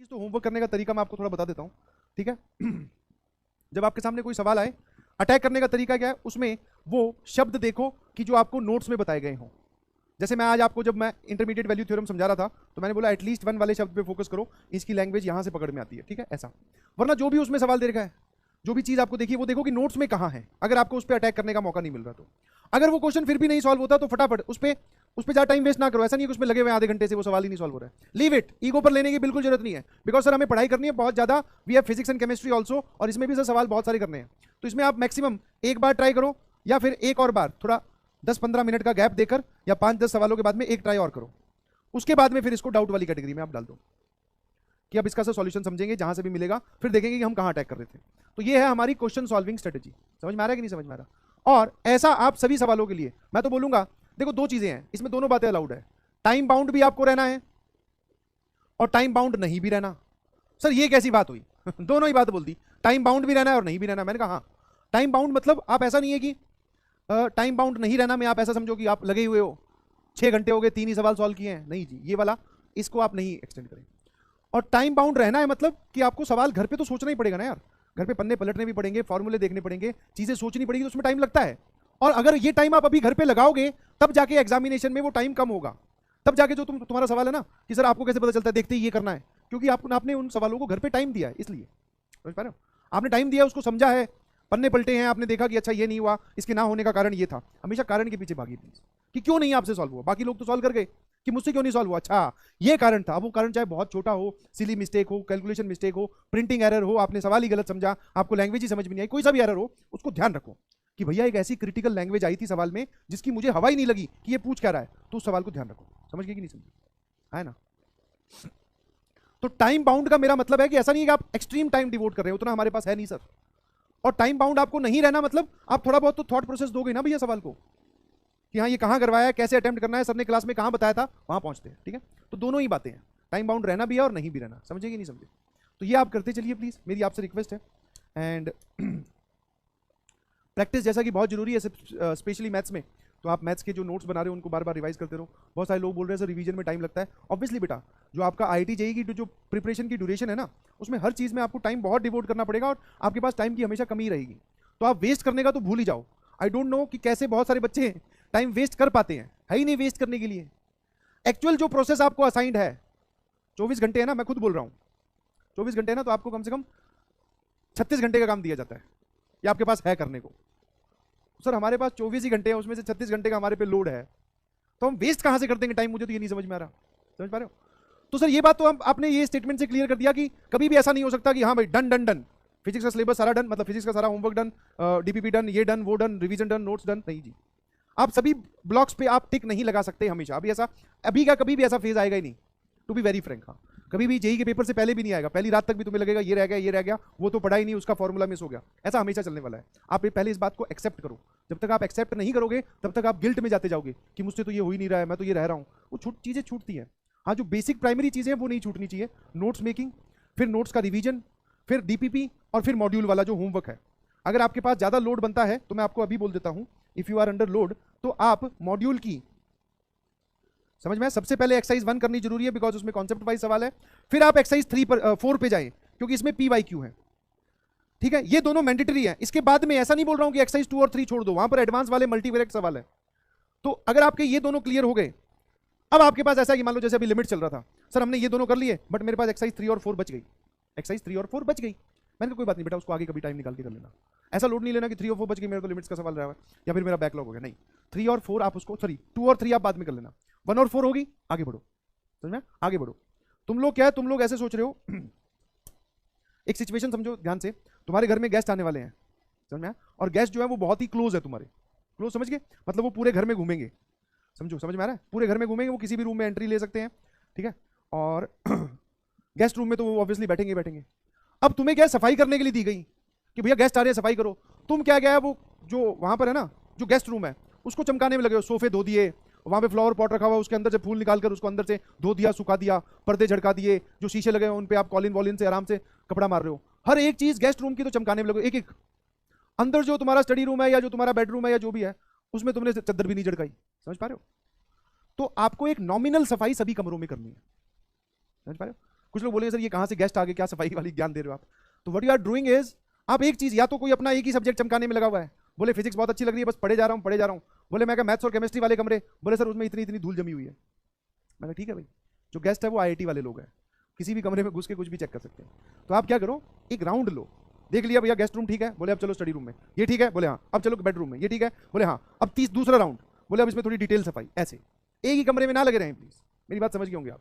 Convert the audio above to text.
तो होमवर्क करने का तरीका मैं आपको थोड़ा बता देता हूं, ठीक है। जब आपके सामने कोई सवाल आए, अटैक करने का तरीका क्या है, उसमें वो शब्द देखो कि जो आपको नोट्स में बताए गए हों। जैसे मैं आज आपको जब मैं इंटरमीडिएट वैल्यू थ्योरम समझा रहा था तो मैंने बोला एटलीस्ट वन वाले शब्द पे फोकस करो, इसकी लैंग्वेज यहां से पकड़ में आती है, ठीक है, ऐसा। वरना जो भी उसमें सवाल दे रखा है, जो भी चीज आपको देखिए वो देखो कि नोट्स में कहां है, अगर आपको उस पर अटैक करने का मौका नहीं मिल रहा तो। अगर वो क्वेश्चन फिर भी नहीं सॉल्व होता तो फटाफट उस पर ज्यादा टाइम वेस्ट ना करो। ऐसा नहीं है कि उसमें लगे हुए आधे घंटे से वो सवाल ही नहीं सॉल्व हो रहा है, लीव इट। ईगो पर लेने की बिल्कुल जरूरत नहीं है, बिकॉज सर हमें पढ़ाई करनी है बहुत ज्यादा, we have physics and chemistry also, और इसमें भी सर सवाल बहुत सारे करने हैं। तो इसमें आप मैक्सिमम एक बार ट्राई करो, या फिर एक और बार थोड़ा 10-15 मिनट का गैप देकर, या 5-10 सवालों के बाद में एक ट्राई और करो। उसके बाद में फिर इसको डाउट वाली कैटेगरी में आप डाल दो कि अब इसका सर सॉल्यूशन समझेंगे, जहां से भी मिलेगा फिर देखेंगे कि हम कहां अटैक कर रहे थे। तो ये है हमारी क्वेश्चन सॉल्विंग स्ट्रेटेजी। समझ में आ रहा है कि नहीं समझ में आ रहा? और ऐसा आप सभी सवालों के लिए मैं तो बोलूंगा, देखो दो चीजें हैं इसमें, दोनों बातें अलाउड है। टाइम बाउंड भी आपको रहना है और टाइम बाउंड नहीं भी रहना। सर ये कैसी बात हुई? दोनों ही बात बोलती, टाइम बाउंड भी रहना है और नहीं भी रहना। मैंने कहा हाँ, टाइम बाउंड मतलब आप ऐसा नहीं है कि टाइम बाउंड नहीं रहना में आप ऐसा समझो कि आप लगे हुए हो 6 घंटे हो गए 3 ही सवाल सॉल्व किए हैं, नहीं जी, ये वाला इसको आप नहीं एक्सटेंड करें। और टाइम बाउंड रहना है मतलब कि आपको सवाल घर पे तो सोचना ही पड़ेगा ना यार, घर पे पन्ने पलटने भी पड़ेंगे, फॉर्मूले देखने पड़ेंगे, चीजें सोचनी पड़ेगी, तो उसमें टाइम लगता है। और अगर ये टाइम आप अभी घर पे लगाओगे तब जाके एग्जामिनेशन में वो टाइम कम होगा, तब जाके जो तुम्हारा सवाल है ना कि सर आपको कैसे पता चलता है, देखते ही ये करना है, क्योंकि आपने उन सवालों को घर पे टाइम दिया है, इसलिए। समझ पा रहे हो? आपने टाइम दिया, उसको समझा है, पन्ने पलटे हैं, आपने देखा कि अच्छा ये नहीं हुआ, इसके ना होने का कारण ये था। हमेशा कारण के पीछे भागी प्लीज, कि क्यों नहीं आपसे सॉल्व हुआ। बाकी लोग तो सॉल्व कर गए कि मुझसे क्यों नहीं सॉल्व हुआ, अच्छा ये कारण था। अब वो कारण चाहे बहुत छोटा हो, सिली मिस्टेक हो, कैलकुलेशन मिस्टेक हो, प्रिंटिंग एरर हो, आपने सवाल ही गलत समझा, आपको लैंग्वेज ही समझ में नहीं आई, कोई सा भी एरर हो, उसको ध्यान रखो कि भैया एक ऐसी क्रिटिकल लैंग्वेज आई थी सवाल में जिसकी मुझे हवा ही नहीं लगी कि ये पूछ क्या रहा है, तो उस सवाल को ध्यान रखो। समझ गए कि नहीं समझे? है ना? तो टाइम बाउंड का मेरा मतलब है कि ऐसा नहीं है कि आप एक्सट्रीम टाइम डिवोट कर रहे हो, उतना हमारे पास है नहीं सर। और टाइम बाउंड आपको नहीं रहना मतलब आप थोड़ा बहुत तो थॉट प्रोसेस दोगे ना भैया सवाल को, कि हाँ ये कहाँ करवाया है, कैसे अटेम्प्ट करना है, सर ने क्लास में कहाँ बताया था, वहां पहुंचते हैं। ठीक है, तो दोनों ही बातें हैं, टाइम बाउंड रहना भी है और नहीं भी रहना। समझे कि नहीं समझे? तो ये आप करते चलिए प्लीज, मेरी आपसे रिक्वेस्ट है। एंड प्रैक्टिस जैसा कि बहुत जरूरी है स्पेशली मैथ्स में, तो आप मैथ्स के जो नोट्स बना रहे हो उनको बार बार रिवाइज करते रहो। बहुत सारे लोग बोल रहे हैं सर रिवीजन में टाइम लगता है। ऑब्वियसली बेटा, जो आपका IIT JEE की जो प्रिपरेशन की ड्यूरेशन है ना, उसमें हर चीज़ में आपको टाइम बहुत डिवोट करना पड़ेगा, और आपके पास टाइम की हमेशा कमी रहेगी। तो आप वेस्ट करने का तो भूल ही जाओ। आई डोंट नो कि कैसे बहुत सारे बच्चे टाइम वेस्ट कर पाते हैं, है ही नहीं वेस्ट करने के लिए। एक्चुअल जो प्रोसेस आपको असाइंड है 24 घंटे है ना, मैं खुद बोल रहा हूँ 24 घंटे है ना, तो आपको कम से कम 36 घंटे का काम दिया जाता है, ये आपके पास है करने को। सर हमारे पास 24 ही घंटे हैं, उसमें से 36 घंटे का हमारे पे लोड है, तो हम वेस्ट कहां से कर देंगे टाइम? मुझे तो ये नहीं समझ में आ रहा। समझ पा रहे हो? तो सर ये बात तो आपने ये स्टेटमेंट से क्लियर कर दिया कि कभी भी ऐसा नहीं हो सकता कि हाँ भाई डन डन डन, फिजिक्स का सिलेबस सारा डन, मतलब फिजिक्स का सारा होमवर्क डन, DPP डन, ये डन, वो done, revision done, notes done, नहीं जी। आप सभी ब्लॉक्स पे आप टिक नहीं लगा सकते हमेशा। अभी ऐसा, अभी का कभी भी ऐसा फेज आएगा ही नहीं, टू बी वेरी फ्रैंक। हाँ, कभी भी JEE के पेपर से पहले भी नहीं आएगा, पहली रात तक भी तुम्हें लगेगा ये रह गया, ये रह गया, वो तो पढ़ा ही नहीं, उसका फॉर्मूला मिस हो गया। ऐसा हमेशा चलने वाला है। आप पहले इस बात को एक्सेप्ट करो। जब तक आप एक्सेप्ट नहीं करोगे तब तक आप गिल्ट में जाते जाओगे कि मुझसे तो ये हो ही नहीं रहा है, मैं तो ये रह रहा हूँ। वो चीजें छूटती हैं। हाँ, जो बेसिक प्राइमरी चीजें हैं वो नहीं छूटनी चाहिए। नोट्स मेकिंग, फिर नोट्स का रिवीजन, फिर DPP, और फिर मॉड्यूल वाला जो होमवर्क है। अगर आपके पास ज्यादा लोड बनता है तो मैं आपको अभी बोल देता हूं, if you are under load, तो आप मॉड्यूल की, समझ में, सबसे पहले एक्सरसाइज 1 करनी जरूरी है, बिकॉज उसमें कॉन्सेप्ट वाइज सवाल है। फिर आप एक्सरसाइज 4 पे जाए, क्योंकि इसमें PYQ है। ठीक है, ये दोनों मैंडेटरी है। इसके बाद में ऐसा नहीं बोल रहा हूं कि एक्सरसाइज 2 और 3 छोड़ दो, वहां पर एडवांस वाले मल्टीवेरिएट सवाल है। तो अगर आपके ये दोनों क्लियर हो गए, अब आपके पास ऐसा कि मान लो जैसे अभी लिमिट चल रहा था, सर हमने ये दोनों कर लिए, बट मेरे पास एक्सरसाइज 3 और 4 बच गई, एक्सरसाइज 3 और 4 बच गई। मैंने कहा कोई बात नहीं बेटा, उसको आगे कभी टाइम निकाल के कर लेना। ऐसा लोड नहीं लेना कि 3 और 4 बच गई, मेरे तो लिमिट्स का सवाल रहा है या फिर मेरा बैकलॉग हो गया। नहीं, 3 और 4 आप उसको, सॉरी 2 और 3 आप बाद में कर लेना, 1 और 4 होगी, आगे बढ़ो। समझ में? आगे बढ़ो। तुम लोग क्या है, तुम लोग ऐसे सोच रहे हो, एक सिचुएशन समझो ध्यान से, तुम्हारे घर में गेस्ट आने वाले हैं, समझ में? और गेस्ट जो है वो बहुत ही क्लोज है तुम्हारे, क्लोज समझ गए, मतलब वो पूरे घर में घूमेंगे। समझो, समझ में आ रहा है? पूरे घर में घूमेंगे, वो किसी भी रूम में एंट्री ले सकते हैं। ठीक है, और गेस्ट रूम में तो वो ऑब्वियसली बैठेंगे बैठेंगे। अब तुम्हें क्या सफाई करने के लिए दी गई कि भैया गेस्ट आ रहे हैं, सफाई करो। तुम क्या गया, वो जो वहां पर है ना, जो गेस्ट रूम है, उसको चमकाने में लगे हो। सोफे धो दिए, वहां पे फ्लावर पॉट रखा हुआ, उसके अंदर से फूल निकाल कर उसको अंदर से धो दिया, सुखा दिया, पर्दे झड़का दिए, जो शीशे लगे हैं उन पे आप कॉलिन वॉलिन से आराम से कपड़ा मार रहे हो। हर एक चीज गेस्ट रूम की तो चमकाने में लगे, एक एक। अंदर जो तुम्हारा स्टडी रूम है या जो तुम्हारा बेडरूम है या जो भी है, उसमें तुमने चद्दर भी नहीं झड़काई। समझ पा रहे हो? तो आपको एक नॉमिनल सफाई सभी कमरों में करनी है। समझ पा रहे हो? कुछ लोग बोलेंगे सर ये कहाँ से गेस्ट आ गए, क्या सफाई वाली ज्ञान दे रहे हो आप। तो what you are doing is, आप एक चीज, या तो कोई अपना एक ही सब्जेक्ट चमकाने में लगा हुआ है, बोले फिजिक्स बहुत अच्छी लग रही है, बस पढ़े जा रहा हूँ पढ़े जा रहा हूँ। बोले मैं मैथ्स और केमिस्ट्री वाले कमरे, बोले सर उसमें इतनी इतनी धूल जमी हुई है। मैंने ठीक है भाई, जो गेस्ट है वो आईआईटी वाले लोग हैं, किसी भी कमरे में घुस के कुछ भी चेक कर सकते हैं। तो आप क्या करो, एक राउंड लो, देख लिया भैया गेस्ट रूम ठीक है, बोले अब चलो स्टडी रूम में, ये ठीक है, बोले हाँ अब चलो बेडरूम में, ये ठीक है, बोले हाँ अब दूसरा राउंड, बोले अब इसमें थोड़ी डिटेल सफाई। ऐसे एक ही कमरे में ना लगे रहें प्लीज, मेरी बात समझ गए होंगे आप।